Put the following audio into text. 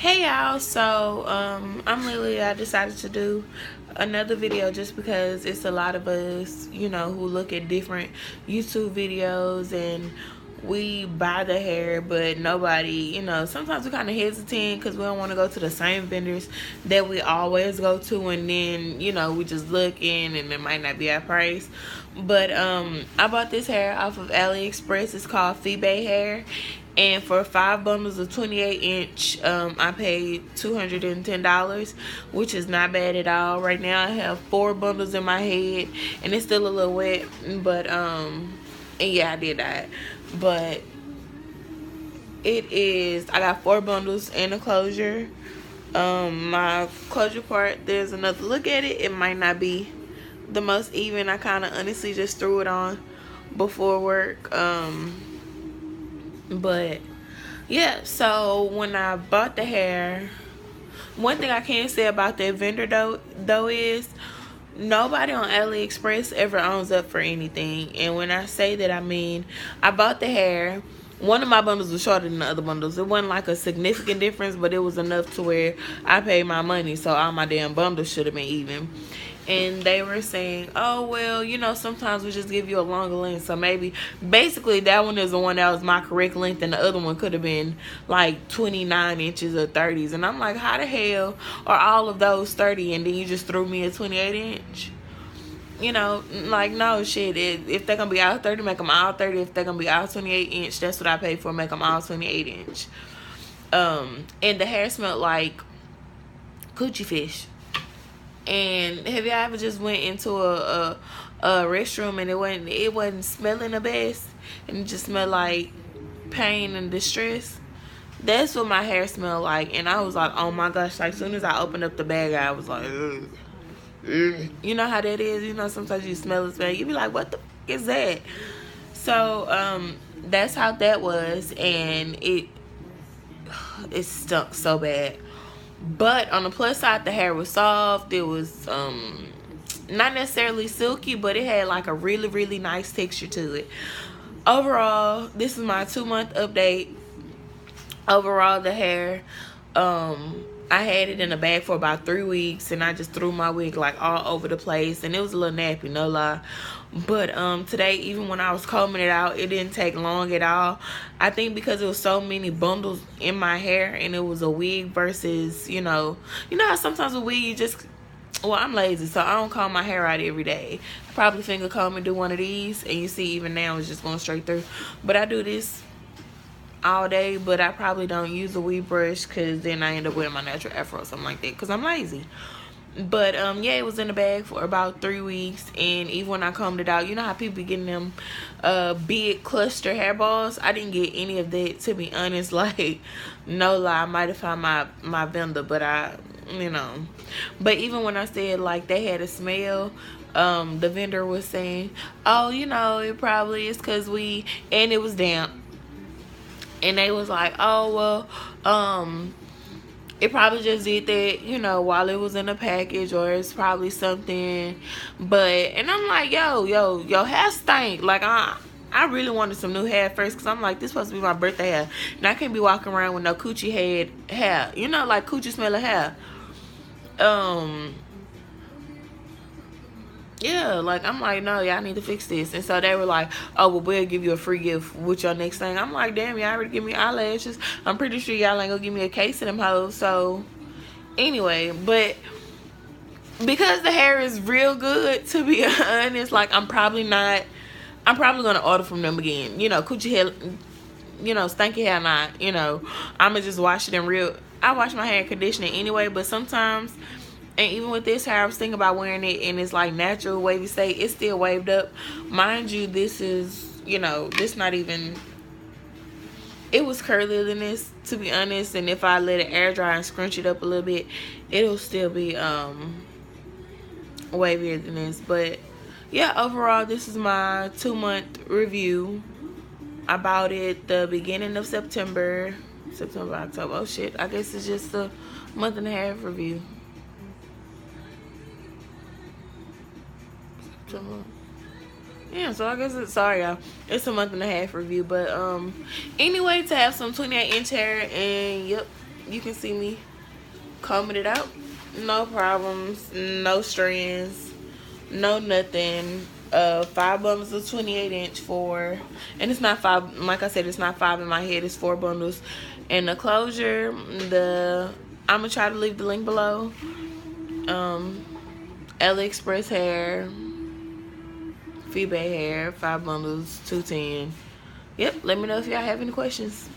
Hey y'all, so I'm Lily. I decided to do another video just because it's a lot of us, who look at different YouTube videos and we buy the hair, but nobody, sometimes we're kind of hesitant because we don't want to go to the same vendors that we always go to, and then, we just looking and it might not be our price. But I bought this hair off of AliExpress. It's called Febay hair. And for 5 bundles of 28-inch, I paid $210, which is not bad at all. Right now, I have 4 bundles in my head, and it's still a little wet. But and yeah, I did that. But it is. I got 4 bundles and a closure. My closure part, there's another look at it. It might not be the most even. I kind of honestly just threw it on before work. But yeah, so when I bought the hair, one thing I can say about that vendor though is nobody on AliExpress ever owns up for anything. And when I say that, I mean I bought the hair. One of my bundles was shorter than the other bundles. It wasn't like a significant difference, but it was enough to where I paid my money, so all my damn bundles should have been even. And they were saying, oh, well, sometimes we just give you a longer length. So maybe, basically, that one is the one that was my correct length, and the other one could have been like 29 inches or 30s. And I'm like, how the hell are all of those 30 and then you just threw me a 28-inch? Like, no, shit. If they're going to be all 30, make them all 30. If they're going to be all 28-inch, that's what I paid for. Make them all 28-inch. And the hair smelled like coochie fish. And have you ever just went into a restroom and it wasn't smelling the best, and it just smelled like pain and distress? That's what my hair smelled like. And I was like, oh my gosh, like as soon as I opened up the bag, I was like, ugh. You know how that is? Sometimes you smell it, you be like, what the f is that? So that's how that was, and it stunk so bad. But on the plus side, the hair was soft. It was not necessarily silky, but it had like a really, really nice texture to it. Overall, this is my 2-month update. Overall, the hair, I had it in a bag for about 3 weeks, and I just threw my wig like all over the place, and it was a little nappy, no lie. But today, even when I was combing it out, it didn't take long at all. I think because there was so many bundles in my hair, and it was a wig versus, how sometimes a wig you just, well, I'm lazy, so I don't comb my hair out every day. I probably finger comb and do one of these, and you see even now it's just going straight through. But I do this all day, but I probably don't use a weave brush because then I end up wearing my natural afro or something like that because I'm lazy. But yeah, it was in the bag for about 3 weeks, and even when I combed it out, you know how people be getting them big cluster hairballs? I didn't get any of that, to be honest. Like, no lie, I might have found my vendor, but but even when I said like they had a smell, the vendor was saying, oh, it probably is because and it was damp. And they was like, oh, well, it probably just did that, while it was in a package, or it's probably something. And I'm like, your hair stink. Like, I really wanted some new hair first, because I'm like, this supposed to be my birthday hair. And I can't be walking around with no coochie head hair. Like coochie smelling hair. Yeah, like, I'm like, no, y'all need to fix this. And so they were like, oh, well, we'll give you a free gift with your next thing. I'm like, damn, y'all already give me eyelashes. I'm pretty sure y'all ain't gonna give me a case of them hoes. So anyway, but because the hair is real good, to be honest, like, I'm probably gonna order from them again. Coochie hair, stinky hair, not, I'ma just wash it I wash my hair in conditioner anyway, but sometimes, and even with this hair, I was thinking about wearing it, and it's like natural wavy state. It's still waved up. Mind you, this is, this not even, it was curlier than this, to be honest. And if I let it air dry and scrunch it up a little bit, it'll still be wavier than this. But yeah, overall, this is my 2-month review. I bought it the beginning of September, October. Oh shit, I guess it's just a month and a half review. Yeah, so I guess sorry y'all, it's a month and a half review. But anyway, to have some 28-inch hair, and yep, you can see me combing it out. No problems, no strands, no nothing. 5 bundles of 28" for, and it's not 5, like I said, it's not 5 in my head, it's 4 bundles. And the closure, I'm gonna try to leave the link below. AliExpress hair, Febay hair, 5 bundles, 210. Yep, let me know if y'all have any questions.